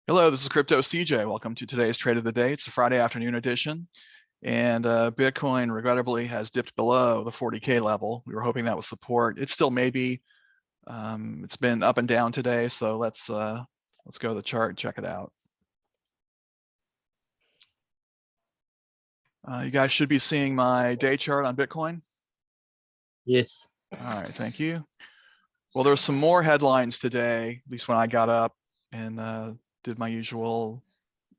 Hello, this is Crypto CJ. Welcome to today's trade of the day. It's a Friday afternoon edition, and Bitcoin regrettably has dipped below the 40K level. We were hoping that was support. It still may be. It's been up and down today, so let's go to the chart and check it out. You guys should be seeing my day chart on Bitcoin. Yes. All right, thank you. Well, there's some more headlines today, at least when I got up and did my usual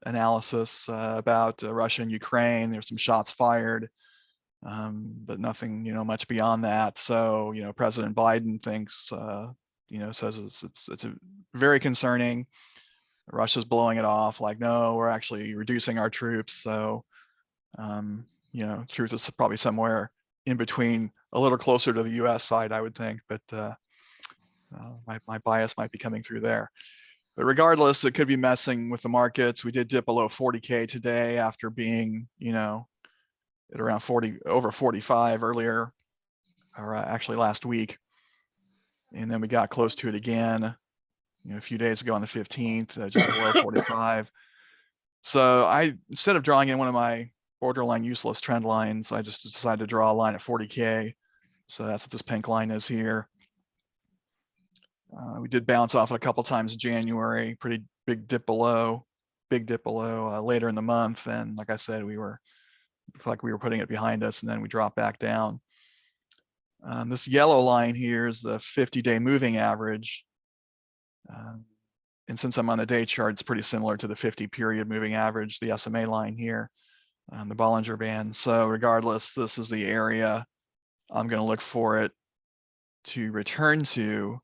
analysis about Russia and Ukraine. There's some shots fired, but nothing, much beyond that. So, President Biden thinks, says it's a very concerning. Russia's blowing it off. Like, no, we're actually reducing our troops. So, truth is probably somewhere in between, a little closer to the U.S. side, I would think. But my bias might be coming through there. But regardless, it could be messing with the markets. We did dip below 40K today after being, at around 40, over 45 earlier, or actually last week. And then we got close to it again, a few days ago on the 15th, just below 45. So instead of drawing in one of my borderline useless trend lines, I just decided to draw a line at 40K. So that's what this pink line is here. We did bounce off it a couple times in January, pretty big dip below later in the month. And like I said, it's like we were putting it behind us, and then we dropped back down. This yellow line here is the 50-day moving average. And since I'm on the day chart, it's pretty similar to the 50-period moving average, the SMA line here, the Bollinger Band. So regardless, this is the area I'm going to look for it to return to,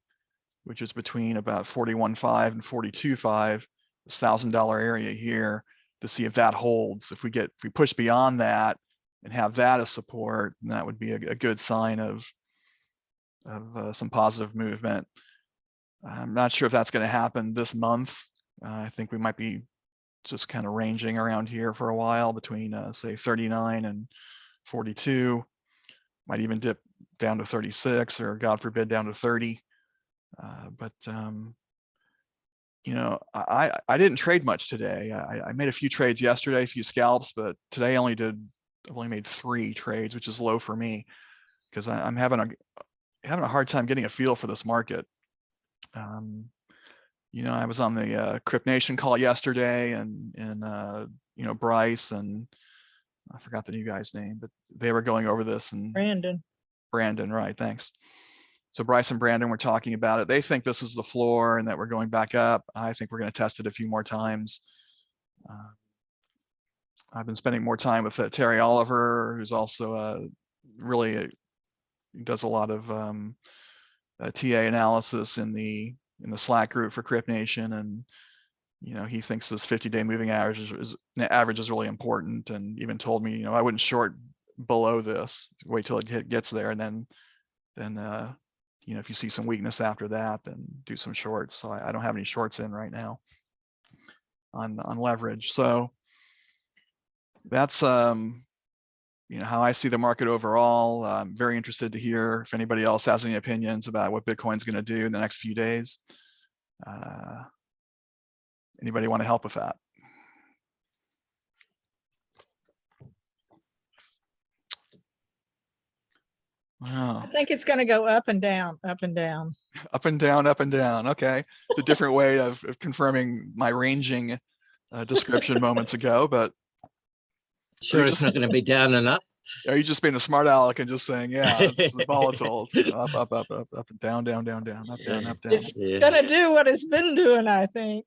which is between about 41.5 and 42.5, this $1,000 area here, to see if that holds. If we push beyond that and have that as support, then that would be a good sign of some positive movement. I'm not sure if that's going to happen this month. I think we might be just kind of ranging around here for a while between say 39 and 42. Might even dip down to 36, or God forbid down to 30. But I didn't trade much today. I made a few trades yesterday, a few scalps, but today I've only made 3 trades, which is low for me because I'm having a hard time getting a feel for this market. I was on the CryptNation call yesterday, and Bryce and I forgot the new guy's name, but they were going over this, and Brandon, right? Thanks. So Bryce and Brandon were talking about it. They think this is the floor and that we're going back up. I think we're going to test it a few more times. I've been spending more time with Terry Oliver, who's also really does a lot of TA analysis in the Slack group for CryptNation, and he thinks this 50-day moving average is really important, and even told me I wouldn't short below this. Wait till it gets there, and then if you see some weakness after that, then do some shorts. So I don't have any shorts in right now on leverage. So that's how I see the market overall. I'm very interested to hear if anybody else has any opinions about what Bitcoin's going to do in the next few days. Anybody want to help with that? Wow. I think it's going to go up and down, up and down. Up and down, up and down. Okay. It's a different way of confirming my ranging description moments ago, but. Sure, it's not going to be down and up. Are you just being a smart aleck and just saying, yeah, it's volatile. It's up, up, up, up, up, and down, down, down, down, up, down, up, down. It's going to do what it's been doing, I think.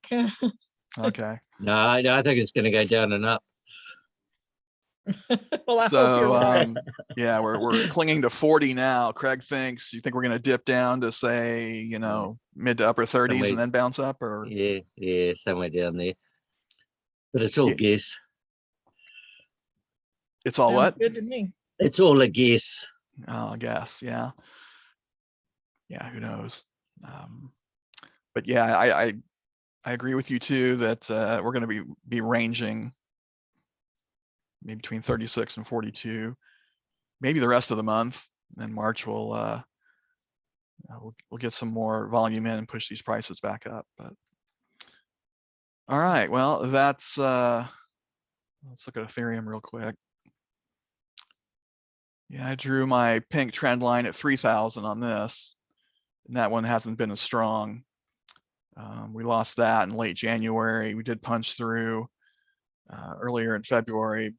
Okay. No, I think it's going to go down and up. Well, I hope you're right. Yeah, we're clinging to 40 now. Craig thinks, you think we're going to dip down to say, mid to upper 30s somewhere, and then bounce up, or? Yeah, somewhere down there. But it's all guess. It's all what? Good to me. It's all a guess. Oh, I guess, yeah. Yeah, who knows? But yeah, I agree with you too that we're going to be ranging maybe between 36 and 42, maybe the rest of the month. Then March we'll get some more volume in and push these prices back up. But All right, well, that's, let's look at Ethereum real quick. Yeah, I drew my pink trend line at 3,000 on this, and that one hasn't been as strong. We lost that in late January. We did punch through earlier in February,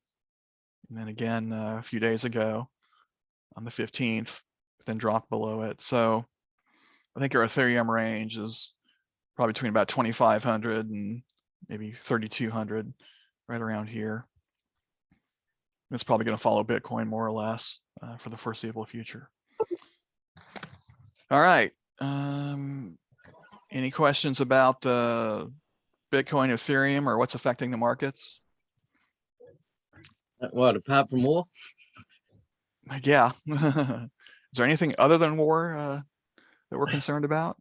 and then again a few days ago on the 15th, then dropped below it. So I think our Ethereum range is probably between about 2,500 and maybe 3,200, right around here. It's probably going to follow Bitcoin more or less for the foreseeable future. All right. Any questions about the Bitcoin, Ethereum, or what's affecting the markets? What, apart from war? Yeah. Is there anything other than war that we're concerned about?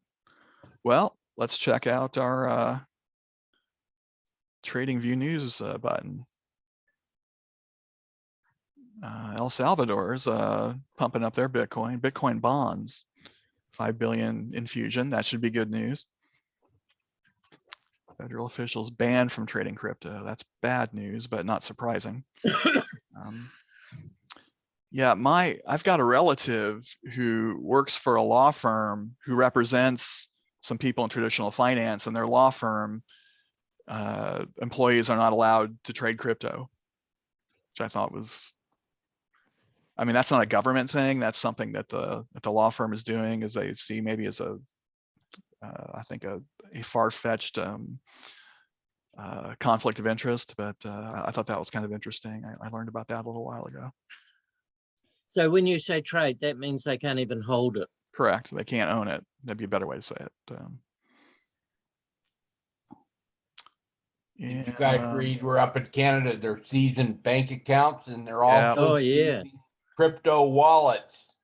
Well, let's check out our Trading View News button. El Salvador's pumping up their Bitcoin bonds, 5 billion infusion. That should be good news. Federal officials banned from trading crypto. That's bad news, but not surprising. Yeah, I've got a relative who works for a law firm who represents some people in traditional finance, and their law firm employees are not allowed to trade crypto, which I thought was, I mean, that's not a government thing. That's something that the law firm is doing, is they see maybe as a, I think a far-fetched conflict of interest, but I thought that was kind of interesting. I learned about that a little while ago. So when you say trade, that means they can't even hold it. Correct. They can't own it. That'd be a better way to say it. Did you guys read we're up in Canada, they're seizing bank accounts and they're Yeah. also Oh, yeah. seizing crypto wallets.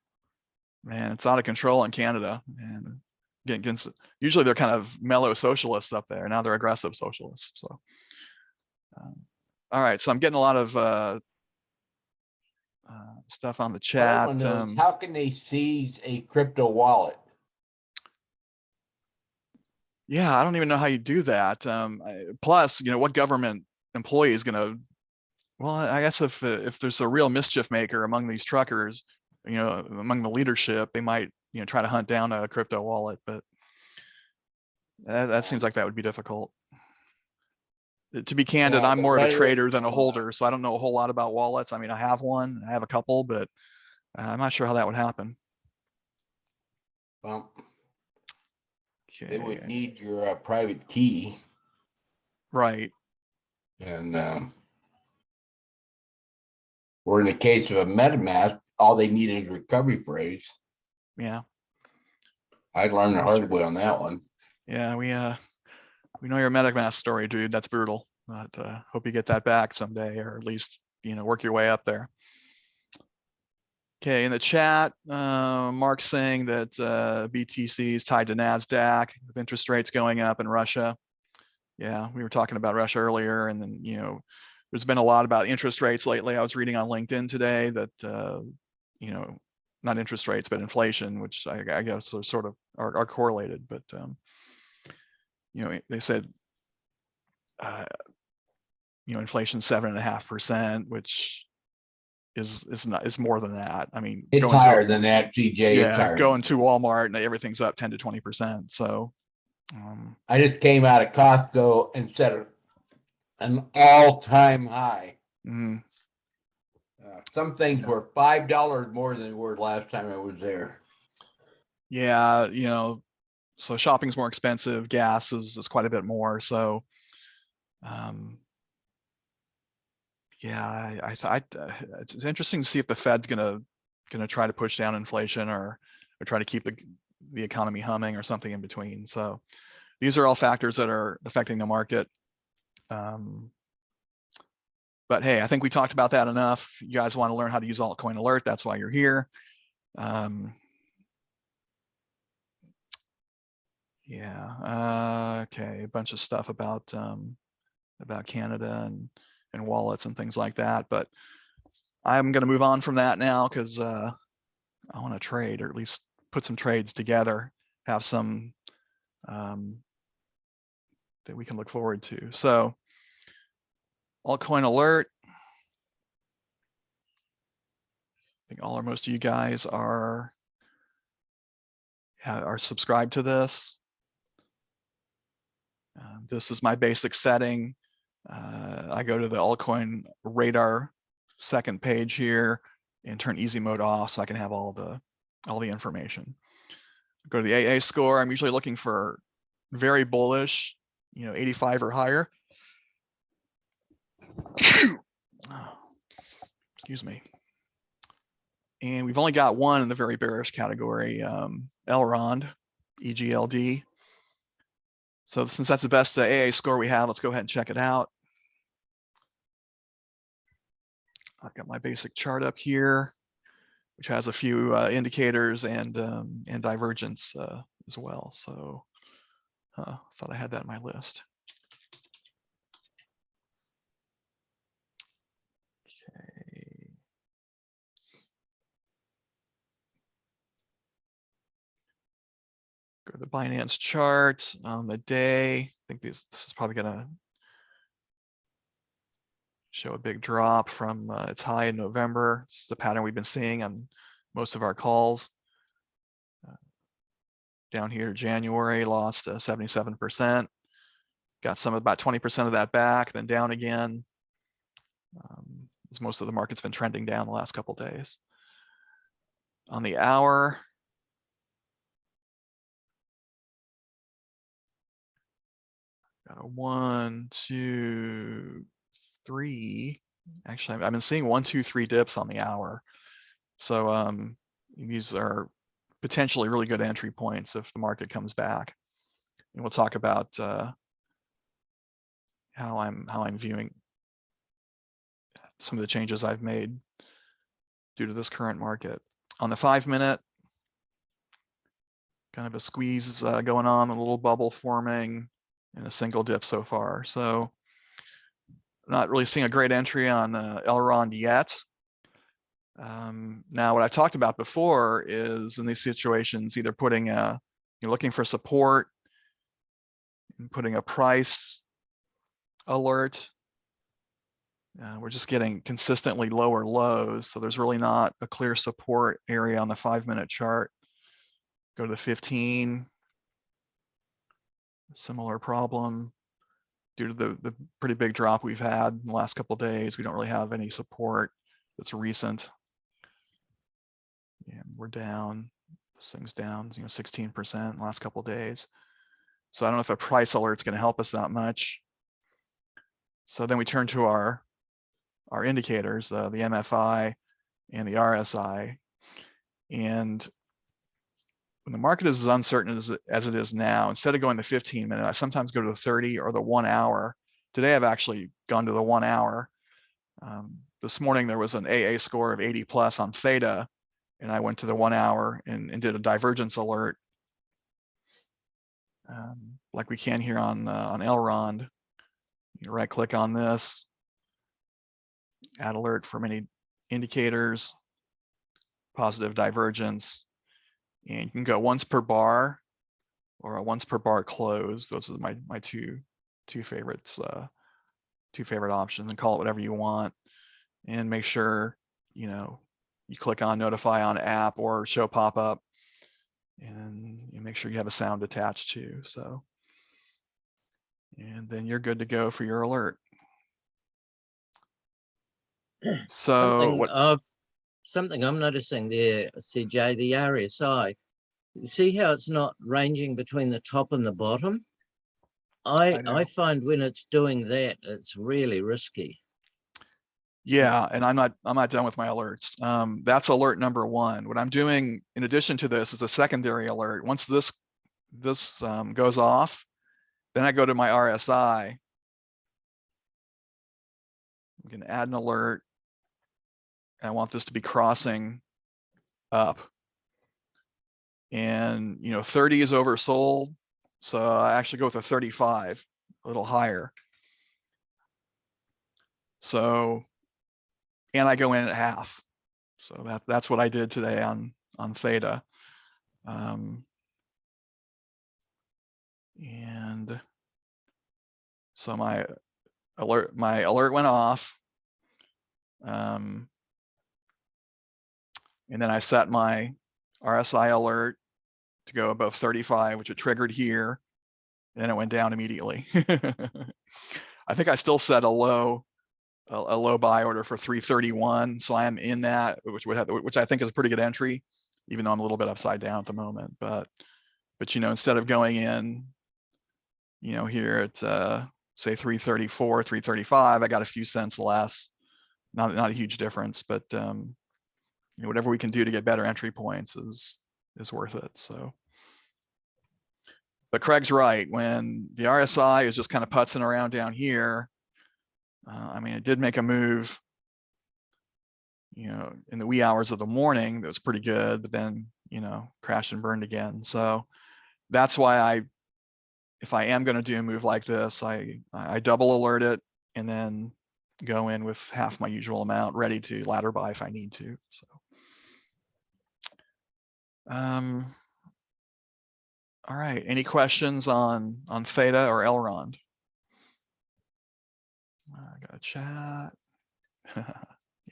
Man, it's out of control in Canada. And against, usually they're kind of mellow socialists up there. Now they're aggressive socialists. So, all right. So I'm getting a lot of stuff on the chat. How can they seize a crypto wallet? Yeah, I don't even know how you do that. Plus, what government employee is going to, well, I guess if there's a real mischief maker among these truckers, among the leadership, they might, try to hunt down a crypto wallet, but that seems like that would be difficult. To be candid, Yeah, I'm more of a better- trader than a holder, so I don't know a whole lot about wallets. I mean, I have one, I have a couple, but I'm not sure how that would happen. Well, Okay. they would need your private key. Right. And or in the case of a MetaMask, all they need is recovery phrase. Yeah. I learned the hard way on that one. Yeah, we know your MetaMask story, dude. That's brutal. But hope you get that back someday, or at least work your way up there. Okay, in the chat, Mark's saying that BTC is tied to NASDAQ with interest rates going up in Russia. Yeah, we were talking about Russia earlier, and then there's been a lot about interest rates lately. I was reading on LinkedIn today that not interest rates but inflation, which I guess are sort of are correlated, but they said inflation 7.5%, which is more than that. I mean, It's higher than that, CJ. Yeah, going to Walmart and everything's up 10 to 20%. So I just came out of Costco and set an all-time high. Some things were $5 more than they were last time I was there. Yeah, so shopping's more expensive. Gas is quite a bit more. So, yeah, it's interesting to see if the Fed's gonna try to push down inflation or try to keep the economy humming or something in between. So these are all factors that are affecting the market. But hey, I think we talked about that enough. You guys want to learn how to use Altcoin Alert. That's why you're here. Yeah, okay, a bunch of stuff about Canada and wallets and things like that. But I'm going to move on from that now because I want to trade, or at least put some trades together, have some that we can look forward to. So Altcoin Alert. I think all or most of you guys are subscribed to this. This is my basic setting. I go to the altcoin radar second page here and turn easy mode off so I can have all the information. Go to the AA score. I'm usually looking for very bullish, 85 or higher. Excuse me. And we've only got one in the very bearish category, Elrond, EGLD. So since that's the best AA score we have, let's go ahead and check it out. I've got my basic chart up here, which has a few indicators and divergence as well. So thought I had that in my list. Okay. Go to the Binance chart on the day. I think this is probably gonna show a big drop from its high in November. This is the pattern we've been seeing on most of our calls. Down here, January lost 77%. Got some about 20% of that back, then down again. As most of the market's been trending down the last couple days. On the hour, got a 1, 2, 3. Actually, I've been seeing 1, 2, 3 dips on the hour. So these are potentially really good entry points if the market comes back. And we'll talk about how I'm viewing some of the changes I've made due to this current market. On the 5-minute, kind of a squeeze going on, a little bubble forming, and a single dip so far. So not really seeing a great entry on Elrond yet. Now, what I talked about before is in these situations, either putting you're looking for support, and putting a price alert. We're just getting consistently lower lows, so there's really not a clear support area on the 5-minute chart. Go to 15. Similar problem. Due to the pretty big drop we've had in the last couple of days, we don't really have any support that's recent. And we're down. This thing's down, 16% in the last couple of days. So I don't know if a price alert's going to help us that much. So then we turn to our indicators, the MFI and the RSI. And when the market is as uncertain as it is now, instead of going to 15-minute, I sometimes go to the 30 or the 1 hour. Today, I've actually gone to the 1 hour. This morning, there was an AA score of 80 plus on THETA, and I went to the 1 hour and did a divergence alert, like we can here on Elrond. You right click on this, add alert from any indicators, positive divergence, and you can go once per bar or a once per bar close. Those are my two favorites, two favorite options, and call it whatever you want. And make sure you click on notify on app or show pop-up, and you make sure you have a sound attached too. So, and then you're good to go for your alert. So something I'm noticing there, CJ, the RSI. See how it's not ranging between the top and the bottom? I find when it's doing that, it's really risky. Yeah, and I'm not done with my alerts. That's alert number 1. What I'm doing in addition to this is a secondary alert. Once this goes off, then I go to my RSI. I'm going to add an alert. I want this to be crossing up. And 30 is oversold, so I actually go with a 35, a little higher. So, and I go in at half. So that's what I did today on THETA. And So my alert went off. And then I set my RSI alert to go above 35, which it triggered here. And then it went down immediately. I think I still set a low buy order for 331. So I am in that, which I think is a pretty good entry, even though I'm a little bit upside down at the moment. But you know, instead of going in, you know, here at say 334, 335, I got a few cents less. Not a huge difference, but you know, whatever we can do to get better entry points is worth it. So, but Craig's right. When the RSI is just kind of putzing around down here, I mean, it did make a move, you know, in the wee hours of the morning that was pretty good, but then, you know, crashed and burned again. So that's why if I am going to do a move like this, I double alert it and then go in with half my usual amount, ready to ladder buy if I need to. So, all right. Any questions on THETA or Elrond? I got a chat.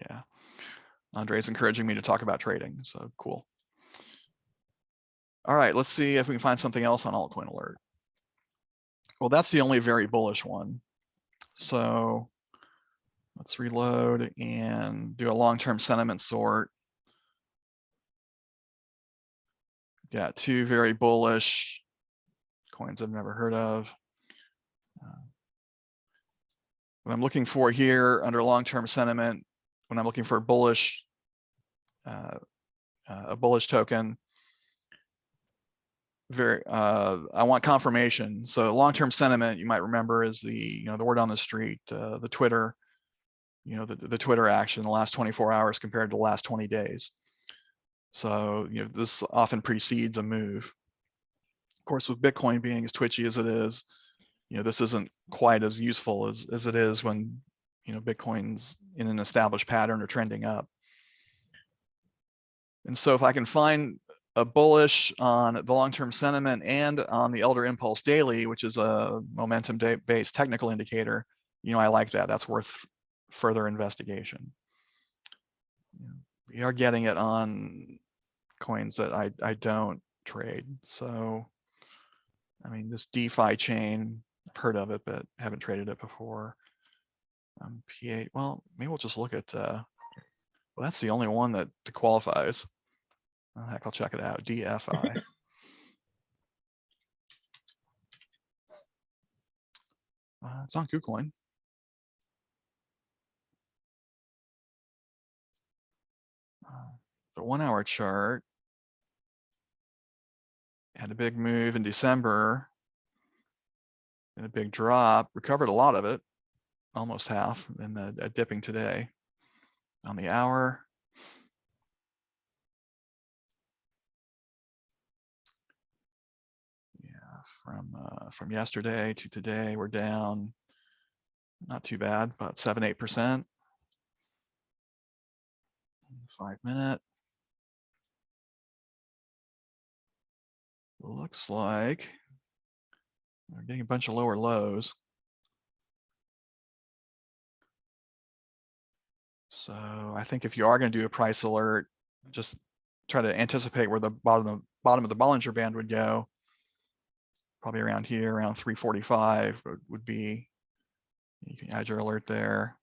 Yeah. Andre's encouraging me to talk about trading, so cool. All right, let's see if we can find something else on Altcoin Alert. Well, that's the only very bullish one. So let's reload and do a long-term sentiment sort. Got two very bullish coins I've never heard of. What I'm looking for here under long-term sentiment, when I'm looking for a bullish token, I want confirmation. So long-term sentiment, you might remember, is the the word on the street, the Twitter, the Twitter action the last 24 hours compared to the last 20 days. So this often precedes a move. Of course, with Bitcoin being as twitchy as it is, this isn't quite as useful as it is when Bitcoin's in an established pattern or trending up. And so if I can find a bullish on the long-term sentiment and on the Elder Impulse Daily, which is a momentum-based technical indicator, I like that. That's worth further investigation. We are getting it on coins that I don't trade. So, I mean, this DeFi chain, I've heard of it, but haven't traded it before. P8, well, maybe we'll just look at, well, that's the only one that qualifies. Oh, heck, I'll check it out, DFI. It's on KuCoin. The 1 hour chart had a big move in December and a big drop, recovered a lot of it, almost half, and dipping today. On the hour, from yesterday to today, we're down, not too bad, about 7-8%. 5 minute. Looks like we're getting a bunch of lower lows. So I think if you are going to do a price alert, just try to anticipate where the bottom of the Bollinger Band would go. Probably around here, around 345 would be. You can add your alert there.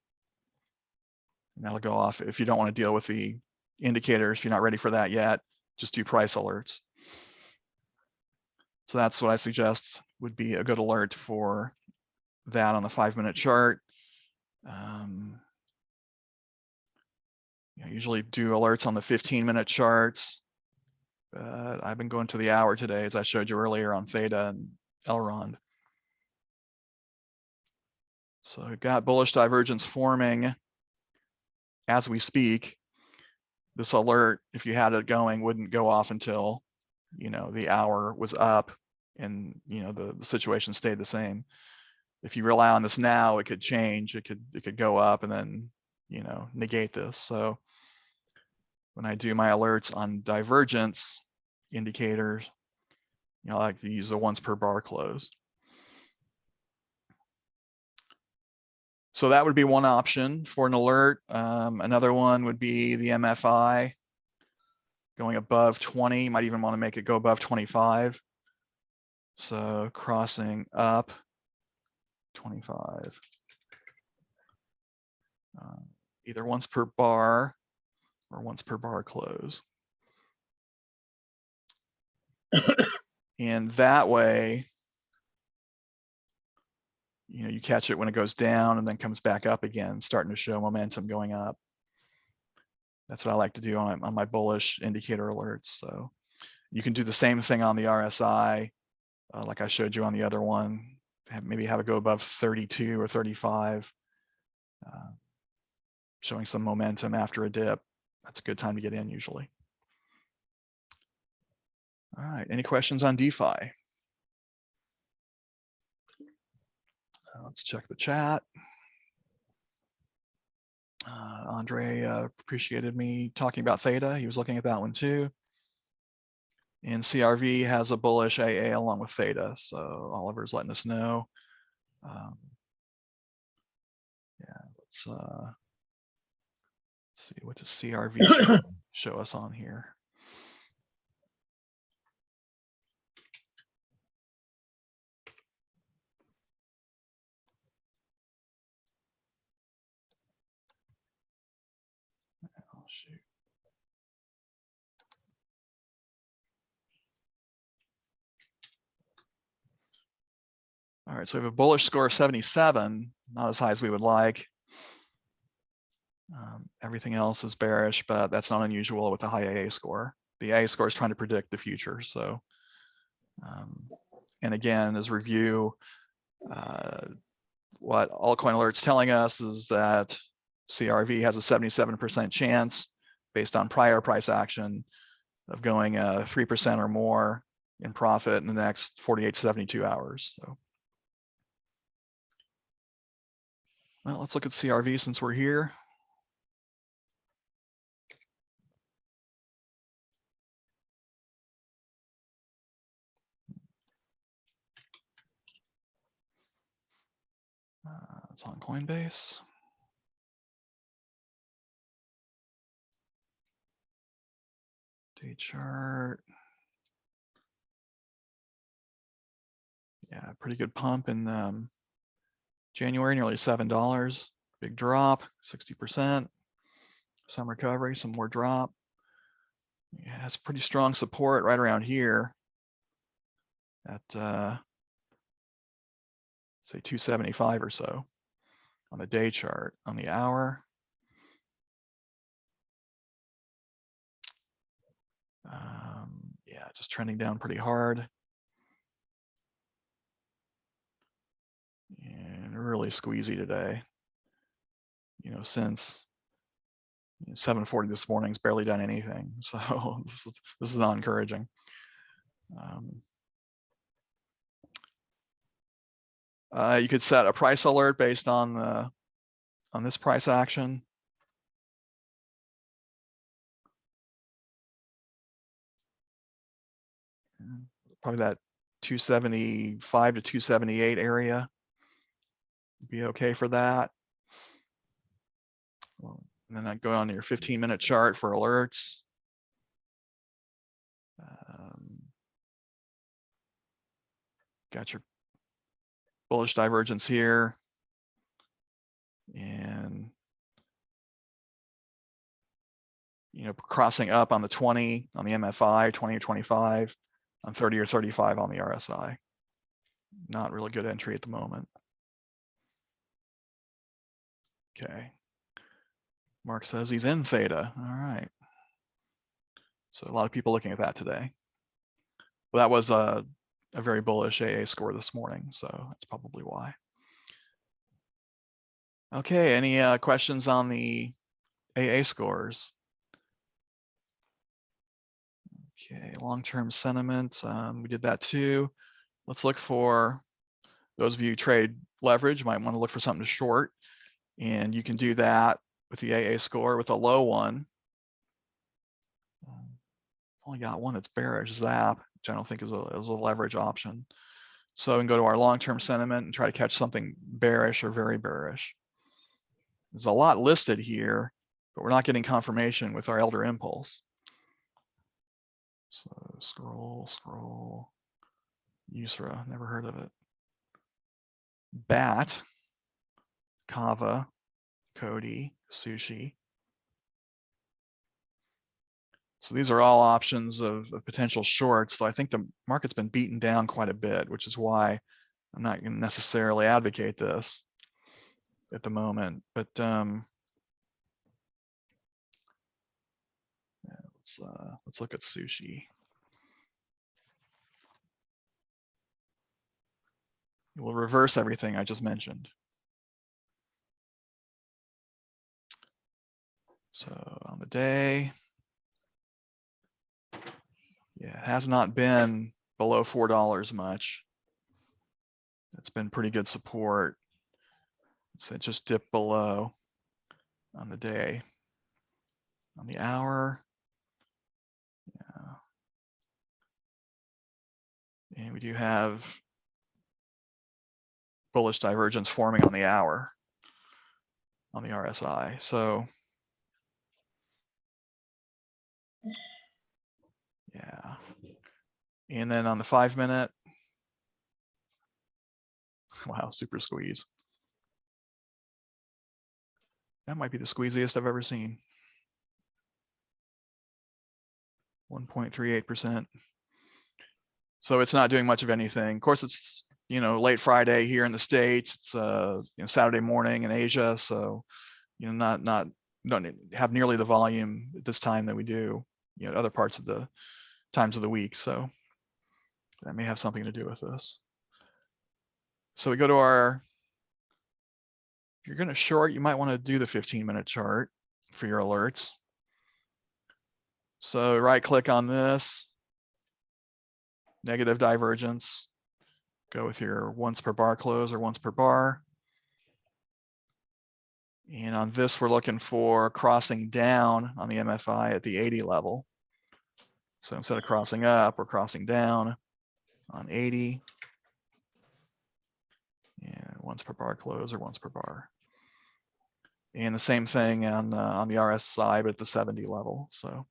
And that'll go off. If you don't want to deal with the indicators, if you're not ready for that yet, just do price alerts. So that's what I suggest would be a good alert for that on the 5 minute chart. I usually do alerts on the 15 minute charts, but I've been going to the hour today, as I showed you earlier on THETA and Elrond. So we've got bullish divergence forming as we speak. This alert, if you had it going, wouldn't go off until the hour was up and the situation stayed the same. If you rely on this now, it could change. It could go up and then negate this. So when I do my alerts on divergence indicators, I like to use the once per bar close. So that would be one option for an alert. Another one would be the MFI going above 20. You might even want to make it go above 25. So crossing up 25. Either once per bar or once per bar close. And that way, you know, you catch it when it goes down and then comes back up again, starting to show momentum going up. That's what I like to do on my bullish indicator alerts. So you can do the same thing on the RSI, like I showed you on the other one. Maybe have it go above 32 or 35, showing some momentum after a dip. That's a good time to get in usually. All right, any questions on DeFi? Let's check the chat. Andre appreciated me talking about THETA. He was looking at that one too. And CRV has a bullish AA along with THETA. So Oliver's letting us know. Yeah, let's see, what does CRV show us on here? Oh, shoot. All right, so we have a bullish score of 77, not as high as we would like. Everything else is bearish, but that's not unusual with a high AA score. The AA score is trying to predict the future. So, and again, as review, what Altcoin Alert's telling us is that CRV has a 77% chance based on prior price action of going 3% or more in profit in the next 48 to 72 hours. So, well, let's look at CRV since we're here. It's on Coinbase. Day chart. Yeah, pretty good pump in January, nearly $7. Big drop, 60%. Some recovery, some more drop. Yeah, it's pretty strong support right around here at say 275 or so on the day chart. On the hour, yeah, just trending down pretty hard. And really squeezy today. You know, since 7:40 this morning's barely done anything. So this is not encouraging. You could set a price alert based on this price action. Probably that 275 to 278 area. Be okay for that. And then I go on to your 15-minute chart for alerts. Got your bullish divergence here. And, you know, crossing up on the 20 on the MFI, 20 or 25, on 30 or 35 on the RSI. Not really good entry at the moment. Okay. Mark says he's in THETA. All right. So a lot of people looking at that today. Well, that was a very bullish AA score this morning, so that's probably why. Okay, any questions on the AA scores? Okay, long-term sentiment, we did that too. Let's look for those of you who trade leverage, might want to look for something to short, and you can do that with the AA score with a low one. Only got one that's bearish, Zap, which I don't think is a leverage option. So we can go to our long-term sentiment and try to catch something bearish or very bearish. There's a lot listed here, but we're not getting confirmation with our Elder Impulse. So scroll. USRA, never heard of it. BAT, Kava, Cody, Sushi. So these are all options of potential shorts. So I think the market's been beaten down quite a bit, which is why I'm not going to necessarily advocate this at the moment. But yeah, let's look at Sushi. We'll reverse everything I just mentioned. So on the day, yeah, it has not been below $4 much. It's been pretty good support. So it just dipped below on the day. On the hour, yeah. And we do have bullish divergence forming on the hour on the RSI. So yeah. And then on the 5-minute, wow, super squeeze. That might be the squeeziest I've ever seen. 1.38%. So it's not doing much of anything. Of course, it's, you know, late Friday here in the States. It's you know, Saturday morning in Asia. So, you know, don't have nearly the volume at this time that we do, you know, other parts of the times of the week. So that may have something to do with this. So we go to our, if you're going to short, you might want to do the 15-minute chart for your alerts. So right click on this, negative divergence, go with your once per bar close or once per bar. And on this, we're looking for crossing down on the MFI at the 80 level. So instead of crossing up, we're crossing down on 80. And once per bar close or once per bar. And the same thing on the RSI, but at the 70 level. So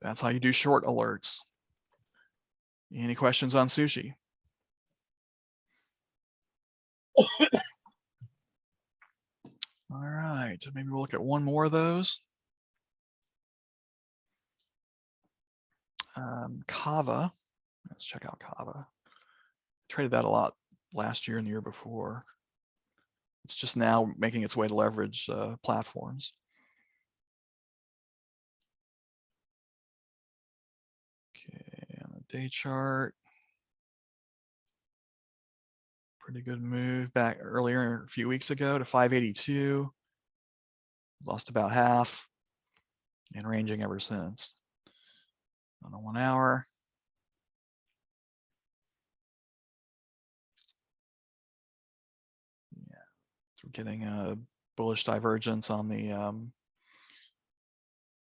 that's how you do short alerts. Any questions on Sushi? All right, maybe we'll look at one more of those. Kava, let's check out Kava. Traded that a lot last year and the year before. It's just now making its way to leverage platforms. Okay, on the day chart. Pretty good move back earlier a few weeks ago to 582. Lost about half and ranging ever since. On the 1 hour. Yeah, so we're getting a bullish divergence on the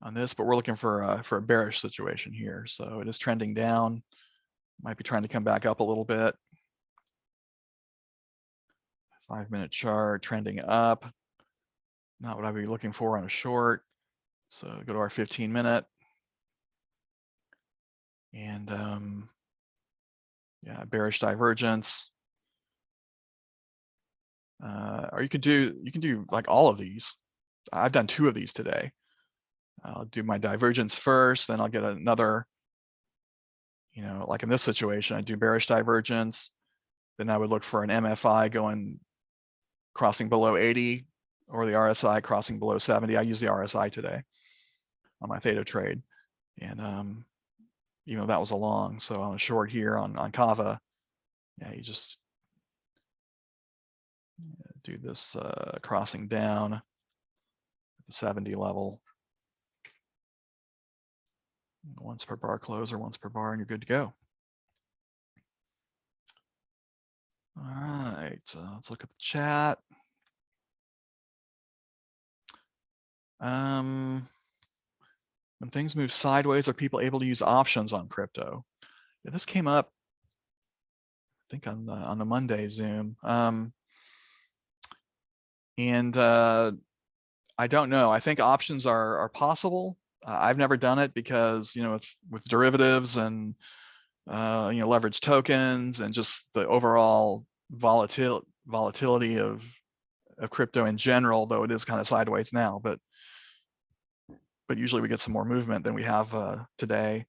on this, but we're looking for a bearish situation here. So it is trending down. Might be trying to come back up a little bit. 5-minute chart trending up. Not what I'd be looking for on a short. So go to our 15-minute. And yeah, bearish divergence. Or you can do like all of these. I've done 2 of these today. I'll do my divergence first, then I'll get another, you know, like in this situation, I do bearish divergence. Then I would look for an MFI going crossing below 80 or the RSI crossing below 70. I use the RSI today on my THETA trade. And you know, that was a long. So on a short here on Kava, yeah, you just do this crossing down at the 70 level. Once per bar close or once per bar, and you're good to go. All right, let's look at the chat. When things move sideways, are people able to use options on crypto? Yeah, this came up, I think on the Monday Zoom. And I don't know. I think options are possible. I've never done it because, you know, with derivatives and you know, leverage tokens and just the overall volatility of crypto in general, though it is kind of sideways now, but usually we get some more movement than we have today.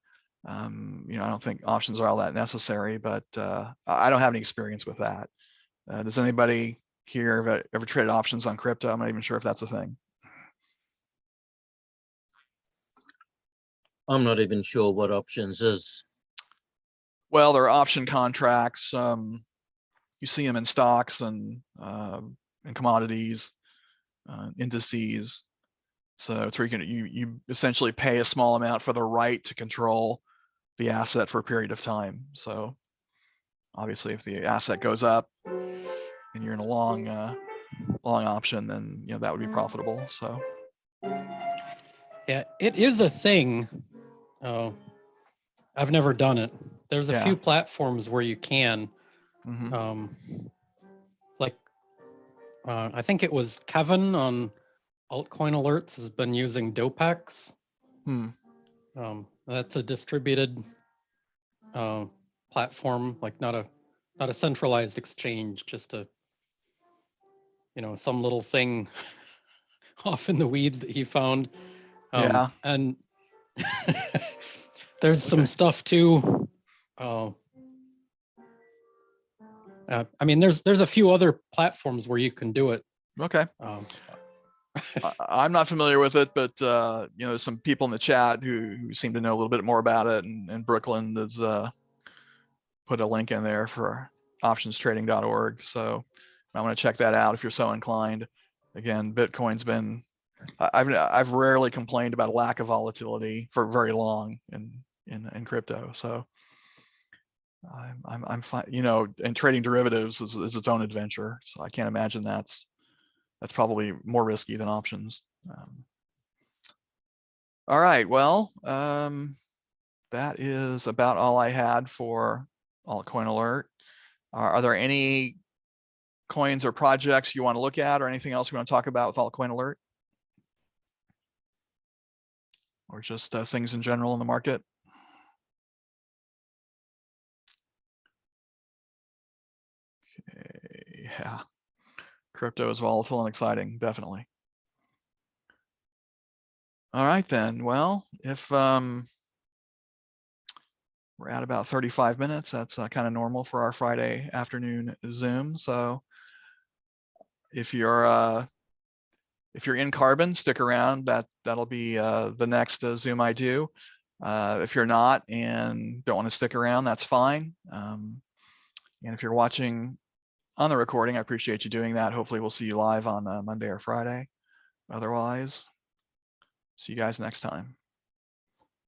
You know, I don't think options are all that necessary, but I don't have any experience with that. Does anybody here ever traded options on crypto? I'm not even sure if that's a thing. I'm not even sure what options is. Well, there are option contracts. You see them in stocks and commodities, indices. So it's where you essentially pay a small amount for the right to control the asset for a period of time. So obviously, if the asset goes up and you're in a long option, then you know that would be profitable. So Yeah, it is a thing. I've never done it. There's a few platforms where you can. Like, I think it was Kevin on Altcoin Alerts has been using Dopex. That's a distributed platform, like not a centralized exchange, just a, you know, some little thing off in the weeds that he found. And there's some stuff too. I mean, there's a few other platforms where you can do it. Okay. I'm not familiar with it, but you know, some people in the chat who seem to know a little bit more about it, and Brooklyn has put a link in there for optionstrading.org. So I want to check that out if you're so inclined. Again, Bitcoin's been, I've rarely complained about a lack of volatility for very long in crypto. So I'm fine, you know, and trading derivatives is its own adventure. So I can't imagine that's probably more risky than options. All right, well, that is about all I had for Altcoin Alert. Are there any coins or projects you want to look at, or anything else you want to talk about with Altcoin Alert? Or just things in general in the market? Okay, yeah. Crypto is volatile and exciting, definitely. All right then, well, if we're at about 35 minutes, that's kind of normal for our Friday afternoon Zoom. So if you're in Carbon, stick around. That'll be the next Zoom I do. If you're not and don't want to stick around, that's fine. And if you're watching on the recording, I appreciate you doing that. Hopefully we'll see you live on Monday or Friday. Otherwise, see you guys next time.